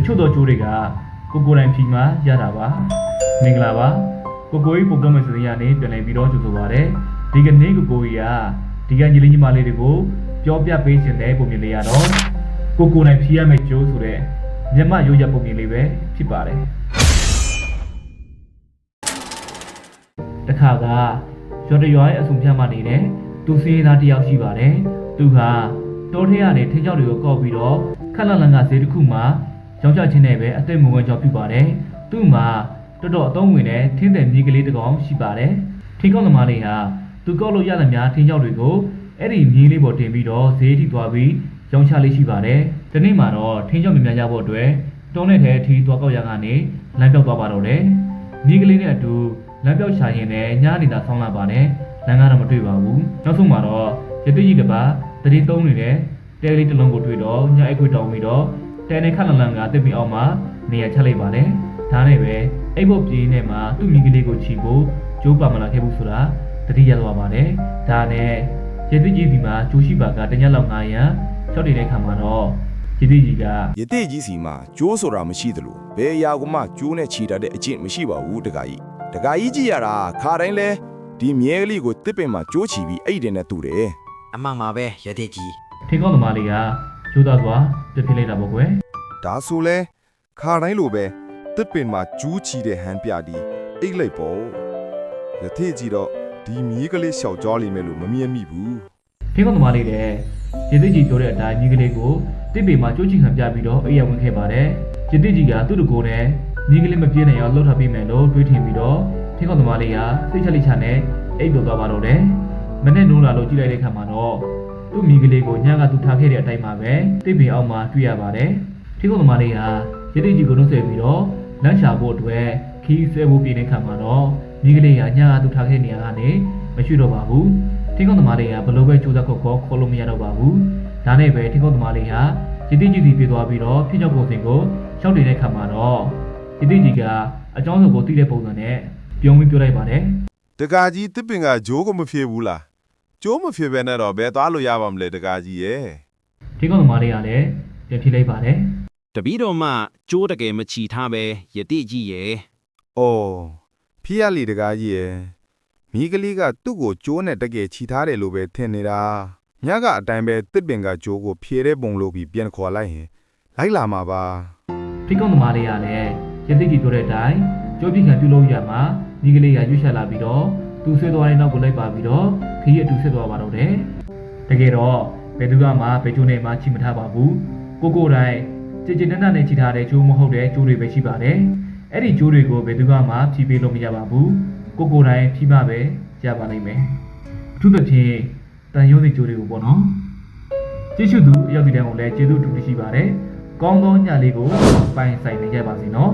ချို့သောကျိုးတွေကကိုတိုင်ဖြီမှာရတာပါမင်္ဂလာပါကိုကြီးပုံတော့မဲ့စစရနေပြန်လည်ပြီးတော့ကြိုဆိုပါရစေဒီကနေ့ကိုကြီးကဒီကညီလေးညီမလေးတွေကိုပြောပြပေးခြင်းတဲ့ပုံမြင်လေးရတော့ကိုတိုင်ဖြီရမယ့်ကျိုးဆိုတဲ့မြမရိုးရပုံမြင်လေးပဲဖြစ်ပါတယ်တခါကကျော်တရွာရဲ့အဆုံပြမှနေတဲ့သူစင်းသားတယောက်ရှိပါတယ်သူဟာတောထဲကနေထင်းကြောက်တွေကိုကောက်ပြီးတော့ခက်လန့်လန့်ကဈေးတစ်ခုမှာရောင်းချခြင်းနဲ့ပဲအသက်မဝင်ကြောင်ပြုပါတယ်သူ့မှာတော်တော်အသုံးဝင်တဲ့ထင်းတယ်မြေကလေးတစ်ကောင်ရှိပါတယ်ထင်းကောက်သမားလေးဟာသူကောက်လို့ရသမျှထင်းကြောက်တွေကိုအဲ့ဒီမြေလေးပေါ်တင်ပြီးတော့ဈေးထိသွားပြီးရောင်းချလေးရှိပါတယ်ဒီနေ့မှာတော့ထင်းကြောက်များများရဖို့အတွက်တုံးတဲ့ထဲအထီးသွားကောက်ရကနေလမ်းပြောက်သွားပါတော့တယ်မြေကလေးနဲ့အတူလမ်းပြောက်ရှာရင်လည်းညားနေတာဆောင်းလာပါတယ်လမ်းကတော့မတွေ့ပါဘူးနောက်ဆုံးမှာတော့ရတိကြီးတစ်ပါးတတိသုံးနေတဲ့တဲလေးတစ်လုံးကိုတွေ့တော့ညအိတ်ခွေတောင်းပြီးတော့တဲနဲ့ခက်လန်လန်ကတစ်ပြီးအောင်မှနေရာချလိုက်ပါတယ်ဒါနဲ့ပဲအိတ်ဖို့ပြေးနေမှာသူ့မိကလေးကိုချီဖို့ကျိုးပါမလာခဲ့ဘူးဆိုတာတတိရသွားပါတယ်ဒါနဲ့ရတိကြီးဒီမှာကျိုးရှိပါကတညက်လောက်900ချောက်နေတဲ့ခါမှာတော့ရတိကြီးကရတိကြီးစီမှာကျိုးဆိုတာမရှိသလိုဘယ်အရာကမှကျိုးနဲ့ချီတတ်တဲ့အကျင့်မရှိပါဘူးတခါကြီးကြည့်ရတာခါတိုင်းလဲဒီမြဲကလေးကိုတစ်ပင်မှာကျိုးချီပြီးအဲ့တဲ့နဲ့တူတယ်အမှန်ပါပဲရတိကြီးထင်းကောက်သမားလေးကကျိုးသားစွာပြစ်ပြလိုက်တာပေါ့ကွယ်ဒါဆိုလဲခါတိုင်းလိုပဲတစ်ပင်မှာကျူးချီတဲ့ဟန်ပြတီအိတ်လိုက်ပေါ့ရထေကြီးတော့ဒီမြေကလေးလျှောက်ကြောလိမ့်မယ်လို့မမြင်မိဘူးထင်းကောက်သမားလေးတဲ့ရတိကြီးပြောတဲ့အတိုင်းမြေကလေးကိုတစ်ပင်မှာကျိုးချီခံပြပြီးတော့အိပ်ရဝင်ခဲ့ပါတယ်ရတိကြီးကသူ့တကိုယ်နဲ့မြေကလေးမပြည့်နိုင်အောင်လှုပ်ထားပေးမယ်လို့တွေးထင်ပြီးတော့ထင်းကောက်သမားလေးကစိတ်ချလိချနဲ့အိပ်ပြောသွားပါတော့တယ်မနဲ့နိုးလာလို့ကြည့်လိုက်တဲ့ခါမှာတော့သူ့မိကလေးကိုညကသူထားခဲ့တဲ့အတိုင်းမှာပဲတစ်ပင်အောက်မှာတွေ့ရပါတယ်ထင်းကောက်သမားလေးဟာရတိကြီးကိုနှုတ်ဆက်ပြီးတော့လမ်းချဖို့အတွက်ခီးဆွဲဖို့ပြင်တဲ့ခါမှာတော့မိကလေးကညကသူထားခဲ့နေရတာနဲ့မရှိတော့ပါဘူးထင်းကောက်သမားလေးကဘလို့ပဲကြိုးစားခေါ်လို့မရတော့ပါဘူးဒါနဲ့ပဲထင်းကောက်သမားလေးဟာရတိကြီးစီပြေးသွားပြီးတော့ဖြစ်ကြောက်ပုံစံကိုရှောက်နေတဲ့ခါမှာတော့ရတိကြီးကအကြောင်းစုံကိုသိတဲ့ပုံစံနဲ့ပြုံးပြီးပြောလိုက်ပါတယ်တကာကြီးတစ်ပင်ကဂျိုးကိုမဖြစ်ဘူးလားကျိုးမဖြစ်ပဲနဲ့တော့ဘယ်သွားလို့ရပါမလဲတကာကြီးရဲ့ထင်းကောက်သမားလေးကလည်းပြန်ဖြေလိုက်ပါတယ်တပီးတော်မှကျိုးတကယ်မချီထားပဲရတိကြီးရဲ့အော်ဖီးရလီတကာကြီးရဲ့မိကလေးကသူ့ကိုကျိုးနဲ့တကယ်ချီထားတယ်လို့ပဲထင်နေတာညကအတိုင်းပဲတစ်ပင်ကဂျိုးကိုဖြေတဲ့ပုံလို့ပြီးပြန်ခေါ်လိုက်ရင်လိုက်လာမှာပါထင်းကောက်သမားလေးကလည်းရတိကြီးပြောတဲ့အတိုင်းကျိုးပြခံပြုလုပ်ရမှာမိကလေးကရွှေ့ချက်လာပြီးတော့သူဆွေးသွားတဲ့နောက်ကိုလိုက်ပါပြီးတော့ခရီးအတူဆက်သွားပါတော့တယ်တကယ်တော့ဘယ်သူကမှဘယ်ကျိုးနဲ့မှချီမထားပါဘူးကိုတိုင်းကြည်ကြည်နက်နက်နဲ့ချီထားတဲ့ကျိုးမဟုတ်တဲ့ကျိုးတွေပဲရှိပါတယ်အဲ့ဒီကျိုးတွေကိုဘယ်သူကမှဖြီးပေးလို့မရပါဘူးကိုတိုင်းဖြီးမှပဲရပါလိမ့်မယ်အထူးသဖြင့်တန်ရုံးစီကျိုးတွေကိုပေါ့နော်ကျေးဇူးသူအရောက်ဒီတန်းကိုလည်းကျေးဇူးတူရှိပါတယ်ကောင်းသောညလေးကိုပိုင်ဆိုင်နေကြပါစေနော်